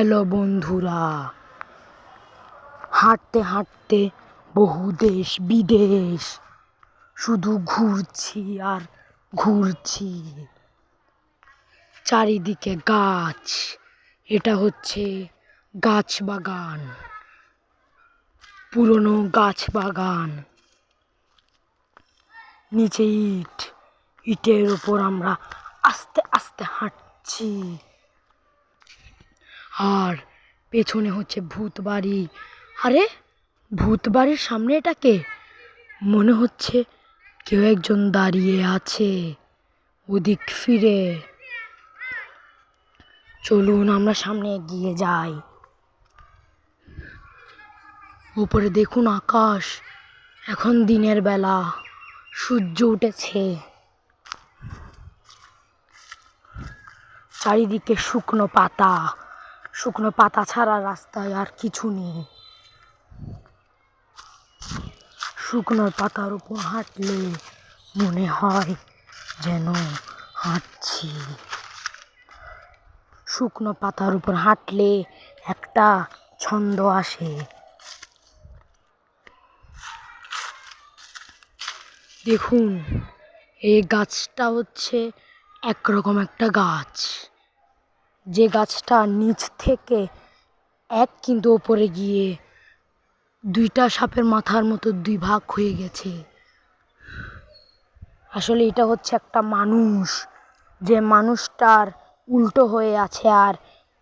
Hello বন্ধুরা, হাঁটতে হাঁটতে বহু দেশ বিদেশ শুধু ঘুরছি আর ঘুরছি। চারিদিকে গাছ, এটা হচ্ছে গাছ বাগান, পুরনো গাছ বাগান। নিচে ইট, ইটের উপর আমরা আস্তে আস্তে হাঁটছি। আর পেছনে হচ্ছে ভূত বাড়ি। আরে ভূত বাড়ির সামনে এটাকে মনে হচ্ছে কেউ একজন দাঁড়িয়ে আছে ওদিক ফিরে। চলুন আমরা সামনে এগিয়ে যাই। উপরে দেখুন আকাশ, এখন দিনের বেলা, সূর্য উঠেছে। চারিদিকে শুকনো পাতা, শুকনো পাতা ছাড়া রাস্তায় আর কিছু নেই। শুকনো পাতার উপর হাঁটলে মনে হয় যেন হাঁটছি। শুকনো পাতার উপর হাঁটলে একটা ছন্দ আসে। দেখুন, এই গাছটা হচ্ছে একরকম একটা গাছ, যে গাছটা নিচ থেকে কিন্তু ওপরে গিয়ে দুইটা সাপের মাথার মতো দুই ভাগ হয়ে গেছে। আসলে এটা হচ্ছে একটা মানুষ, যে মানুষটার উল্টো হয়ে আছে আর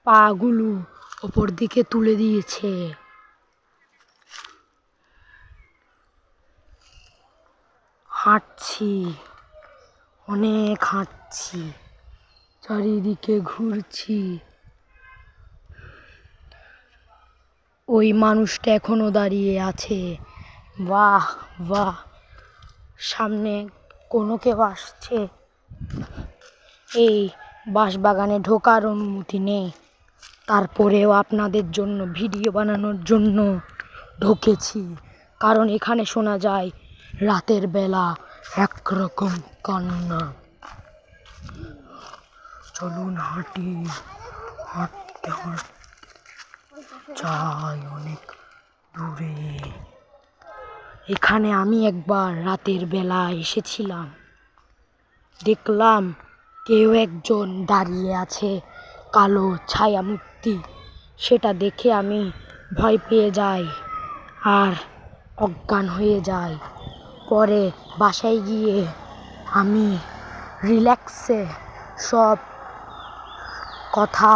পাগুলো ওপর দিকে তুলে দিয়েছে। হাঁটছি, অনেক হাঁটছি, চারিদিকে ঘুরছি। ওই মানুষটা এখনো দাঁড়িয়ে আছে। বাহ বাহ, সামনে কোনো কেউ আসছে। এই বাঁশবাগানে ঢোকার অনুমতি নেই, তারপরেও আপনাদের জন্য ভিডিও বানানোর জন্য ঢুকেছি। কারণ এখানে শোনা যায় রাতের বেলা একরকম কান্না। চলুন হাঁটি, হাঁটতে হাঁটতে যাই অনেক দূরে। এখানে আমি একবার রাতের বেলা এসেছিলাম, দেখলাম কেউ একজন দাঁড়িয়ে আছে, কালো ছায়া মূর্তি। সেটা দেখে আমি ভয় পেয়ে যাই আর অজ্ঞান হয়ে যাই। পরে বাসায় গিয়ে আমি রিল্যাক্সে সব কথা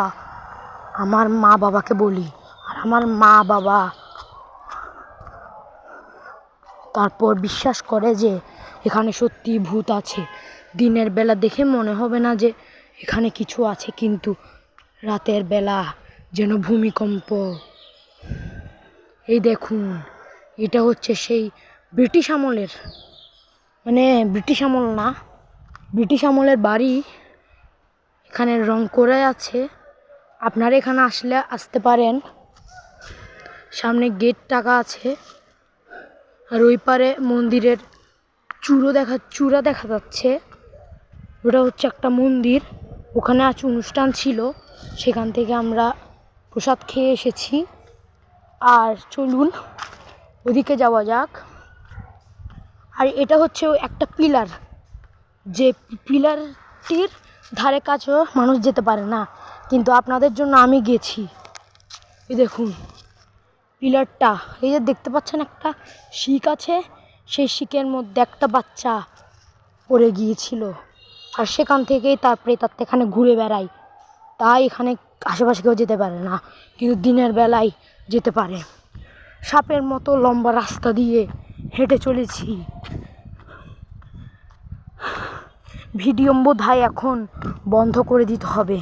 আমার মা বাবাকে বলি, আর আমার মা বাবা তারপর বিশ্বাস করে যে এখানে সত্যি ভূত আছে। দিনের বেলা দেখে মনে হবে না যে এখানে কিছু আছে, কিন্তু রাতের বেলা যেন ভূমিকম্প। এই দেখুন, এটা হচ্ছে সেই ব্রিটিশ আমলের, মানে ব্রিটিশ আমল না, ব্রিটিশ আমলের বাড়ি। এখানে রং করে আছে। আপনারা এখানে আসতে পারেন। সামনে গেট টাকা আছে, আর ওই পারে মন্দিরের চূড়া দেখা যাচ্ছে। ওটা হচ্ছে একটা মন্দির। ওখানে আজ অনুষ্ঠান ছিল, সেখান থেকে আমরা প্রসাদ খেয়ে এসেছি। আর চলুন ওদিকে যাওয়া যাক। আর এটা হচ্ছে একটা পিলার, যে পিলারটির ধারে কাছেও মানুষ যেতে পারে না, কিন্তু আপনাদের জন্য আমি গেছি। এই দেখুন পিলারটা, এই যে দেখতে পাচ্ছেন একটা শিক আছে, সেই শিকের মধ্যে একটা বাচ্চা পড়ে গিয়েছিল, আর সেখান থেকেই তার প্রেতাত্মা এখানে ঘুরে বেড়ায়। তাই এখানে আশেপাশে কেউ যেতে পারে না, কিন্তু দিনের বেলায় যেতে পারে। সাপের মতো লম্বা রাস্তা দিয়ে হেঁটে চলেছি। ভিডিও বোধহয় এখন বন্ধ করে দিতে হবে।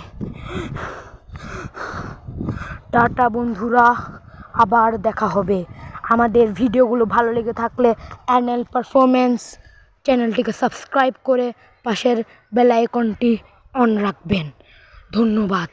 টাটা বন্ধুরা, আবার দেখা হবে। আমাদের ভিডিওগুলো ভালো লেগে থাকলে অ্যানুয়াল পারফরমেন্স চ্যানেলটিকে সাবস্ক্রাইব করে পাশের বেল আইকনটি অন রাখবেন। ধন্যবাদ।